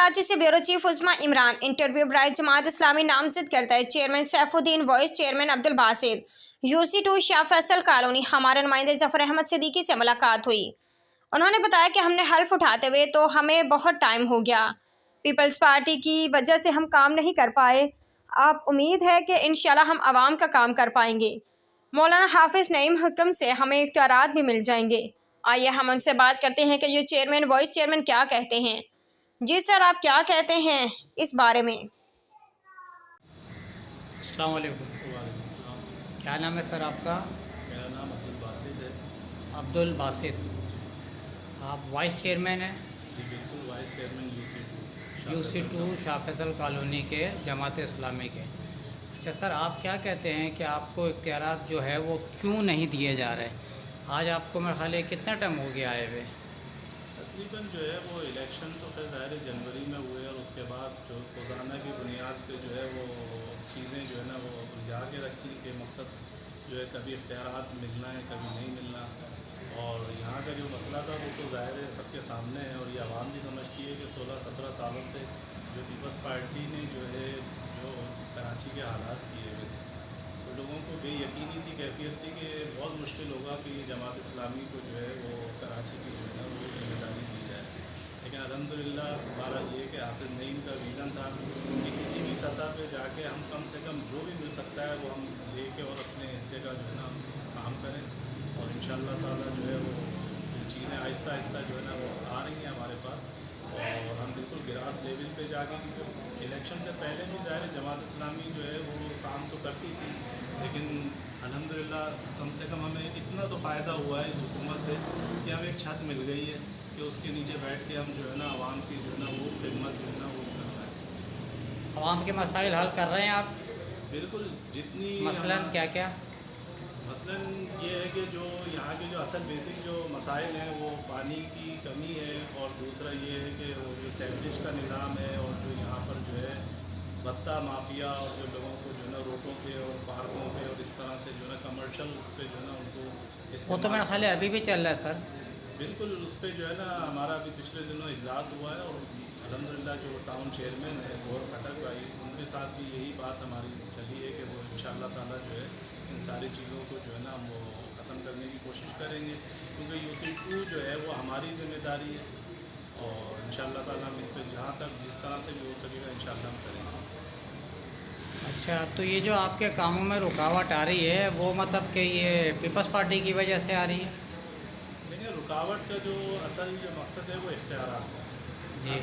کراچی سے bureau chief عظمی Imran interview برائے جماعت اسلامی نامزد کرتا ہے چیئرمین سیف الدین وائس چیئرمین عبدالباسط UC2 شاہ فیصل کالونی ہمارے نمائندے ظفر احمد صدیقی سے ملاقات ہوئی۔ انہوں نے بتایا کہ ہم نے حلف اٹھاتے ہوئے تو ہمیں بہت ٹائم ہو گیا، پیپلز پارٹی کی وجہ سے ہم کام نہیں کر پائے، اب امید ہے کہ انشاءاللہ ہم عوام کا کام کر پائیں گے۔ مولانا حافظ نعیم حکم سے ہمیں اختیارات بھی مل جائیں گے۔ آئیے ہم ان سے بات کرتے ہیں کہ یہ چیئرمین وائس چیئرمین کیا کہتے ہیں۔ جی سر، آپ کیا کہتے ہیں اس بارے میں؟ السلام علیکم۔ وعلیکم السلام۔ کیا نام ہے سر آپ کا؟ میرا نام عبدالباسط ہے۔ عبدالباسط، آپ وائس چیئرمین ہیں؟ جی بالکل، وائس چیئرمین UC2 شاہ فیصل کالونی کے جماعت اسلامی کے۔ اچھا سر، آپ کیا کہتے ہیں کہ آپ کو اختیارات جو ہے وہ کیوں نہیں دیے جا رہے؟ آج آپ کو میرے خیال ہے کتنا ٹائم ہو گیا آئے ہوئے؟ تقریباً جو ہے وہ الیکشن تو خیر ظاہر جنوری میں ہوئے، اور اس کے بعد جو روزانہ کی بنیاد پہ جو ہے وہ چیزیں جو ہے نا وہ الجھا کے رکھی کہ مقصد جو ہے کبھی اختیارات ملنا ہے کبھی نہیں ملنا، اور یہاں کا جو مسئلہ تھا وہ تو ظاہر ہے سب کے سامنے ہے، اور یہ عوام بھی سمجھتی ہے کہ 16-17 سالوں سے جو پیپلز پارٹی نے جو ہے جو کراچی کے حالات کیے ہوئے تھے، تو لوگوں کو بے یقینی سی کیفیت تھی کہ بہت مشکل ہوگا کہ یہ جماعت اسلامی کو جو ہے وہ کراچی کی جو ہے نا وہ ذمہ داری دی جائے، لیکن الحمدللہ ہمارا یہ کہ حافظ نعیم کا ویژن تھا کہ کسی بھی سطح پہ جا کے ہم کم سے کم جو بھی مل سکتا ہے وہ ہم لے کے اور اپنے حصے کا جو ہے نا کام کریں، اور انشاءاللہ تعالیٰ جو ہے وہ چیزیں آہستہ آہستہ جو ہے نا وہ آ رہی ہیں ہمارے پاس، اور ہم بالکل گراس لیول پہ جا کے، کیونکہ الیکشن سے پہلے بھی ظاہر جماعت اسلامی جو ہے وہ کام تو کرتی تھی، لیکن الحمدللہ کم سے کم ہمیں اتنا تو فائدہ ہوا ہے اس حکومت سے کہ ہمیں ایک چھت مل گئی ہے کہ اس کے نیچے بیٹھ کے ہم جو ہے نا عوام کی جو ہے نا وہ خدمت جو ہے نا وہ کر رہے ہیں۔ عوام کے مسائل حل کر رہے ہیں آپ؟ بالکل، جتنی مثلاً کیا کیا؟ مثلاً یہ ہے کہ جو یہاں کے جو اصل بیسک جو مسائل ہیں وہ پانی کی کمی ہے، اور دوسرا یہ ہے کہ وہ جو سیوریج کا نظام ہے، اور جو یہاں پر جو ہے بھتہ مافیا اور جو لوگوں کو جو ہے نا روڈوں پہ اور پارکوں پہ اور اس طرح سے جو ہے نا کمرشل اس پہ جو ہے نا ان کو وہ تو میرا خیال ہے ابھی بھی چل رہا ہے سر۔ بالکل، اس پہ جو ہے نا ہمارا ابھی پچھلے دنوں اجلاس ہوا ہے، اور الحمدللہ جو ٹاؤن چیئرمین ہے غور کھٹک بھائی، ان کے ساتھ بھی یہی بات ہماری چلی ہے کہ وہ انشاءاللہ تعالیٰ جو ہے ان ساری چیزوں کو جو ہے نا وہ ختم کرنے کی کوشش کریں گے، کیونکہ UC2 جو ہے وہ ہماری ذمہ داری ہے، اور انشاءاللہ تعالیٰ ہم اس پہ جہاں تک جس طرح سے بھی ہو سکے گا انشاءاللہ ہم کریں گے۔ اچھا، تو یہ جو آپ کے کاموں میں رکاوٹ آ رہی ہے وہ مطلب کہ یہ پیپلز پارٹی کی وجہ سے آ رہی ہے؟ لیکن رکاوٹ کا جو اصل جو مقصد ہے وہ اختیارات ہے۔ جی،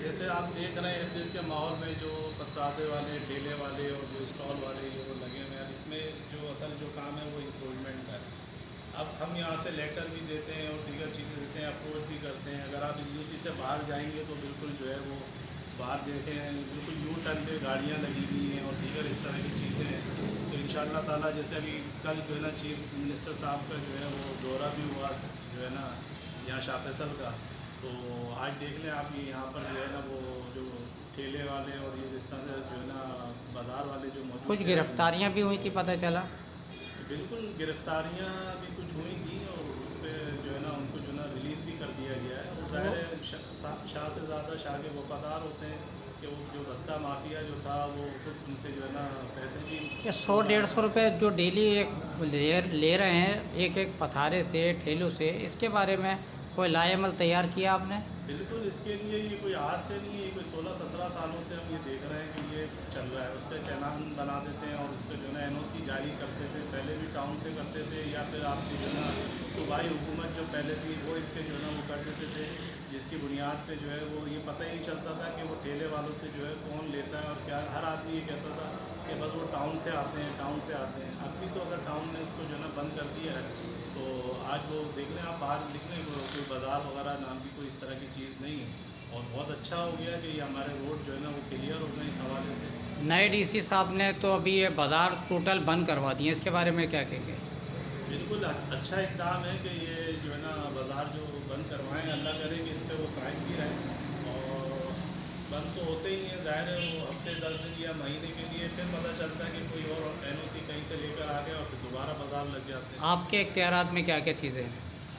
جیسے آپ دیکھ رہے ہیں ارد گرد کے ماحول میں جو پترادے والے ٹھیلے والے اور جو اسٹال والے جو لگے ہوئے ہیں، اس میں جو اصل جو کام ہے وہ امپروومنٹ ہے۔ اب ہم یہاں سے لیٹر بھی دیتے ہیں اور دیگر چیزیں دیتے ہیں، اپروچ بھی کرتے ہیں، اگر آپ UC سے باہر جائیں گے تو بالکل جو ہے وہ باہر دیکھیں بالکل یو ٹرن پہ گاڑیاں لگی ہوئی ہیں اور دیگر اس طرح کی چیزیں ہیں، تو انشاءاللہ تعالیٰ جیسے ابھی کل جو ہے نا چیف منسٹر صاحب کا جو ہے وہ دورہ بھی ہوا جو ہے نا یہاں شاہ فیصل کا، تو آج دیکھ لیں آپ یہاں پر جو ہے نا وہ جو ٹھیلے والے اور یہ جس طرح سے جو ہے نا بازار والے جو موجود کچھ گرفتاریاں بھی ہوئی تھی پتہ چلا؟ بالکل، گرفتاریاں بھی کچھ ہوئی تھیں، اور اس پہ جو ہے نا ان کو جو ہے نا ریلیز بھی کر دیا گیا ہے، اور ظاہر ہے شاہ سے زیادہ شاہ کے وفادار ہوتے ہیں کہ وہ جو بھتہ مافیا جو تھا وہ خود ان سے جو ہے نا پیسے بھی 100-150 روپے جو ڈیلی ایک لے رہے ہیں ایک ایک پتھارے سے ٹھیلوں سے، اس کے بارے میں کوئی لائے عمل تیار کیا آپ نے؟ بالکل، اس کے لیے یہ کوئی آج سے نہیں ہے، یہ کوئی 16-17 سالوں سے ہم یہ دیکھ رہے ہیں کہ یہ چل رہا ہے، اس کا چالان بنا دیتے ہیں اور اس کا جو ہے نا NOC جاری کرتے تھے، پہلے بھی ٹاؤن سے کرتے تھے، یا پھر آپ کی جو ہے نا صوبائی حکومت جو پہلے تھی وہ اس کے جو ہے نا وہ کر دیتے تھے، جس کی بنیاد پہ جو ہے وہ یہ پتہ ہی نہیں چلتا تھا کہ وہ ٹھیلے والوں سے جو ہے کون لیتا ہے اور کیا، ہر آدمی یہ کہتا تھا کہ بس وہ ٹاؤن سے آتے ہیں ٹاؤن سے آتے ہیں۔ اب بھی تو اگر ٹاؤن نے اس کو جو ہے نا بند کر دیا ہے تو آج وہ دیکھ لیں آپ باہر لکھ لیں کوئی بازار وغیرہ نام کی کوئی اس طرح کی چیز نہیں ہے، اور بہت اچھا ہو گیا کہ یہ ہمارے روڈ جو ہے نا وہ کلیئر ہو گئے اس حوالے سے۔ نئے DC صاحب نے تو ابھی یہ بازار ٹوٹل بند کروا دیے، اس کے بارے میں کیا کہیں گے؟ بالکل اچھا اقدام ہے کہ یہ جو ہے نا بازار جو بند کروائیں، اللہ کرے کہ اس پہ وہ قائم بھی رہیں، اور بند تو ہوتے ہی ہیں ظاہر ہے، وہ ہفتے 10 دن یا مہینے کے لیے، پھر پتہ چلتا ہے کہ کوئی اور NOC کہیں سے لے کر آ گیا اور پھر دوبارہ بازار لگ جاتے ہیں۔ آپ کے اختیارات میں کیا کیا چیزیں ہیں؟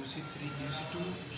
UC2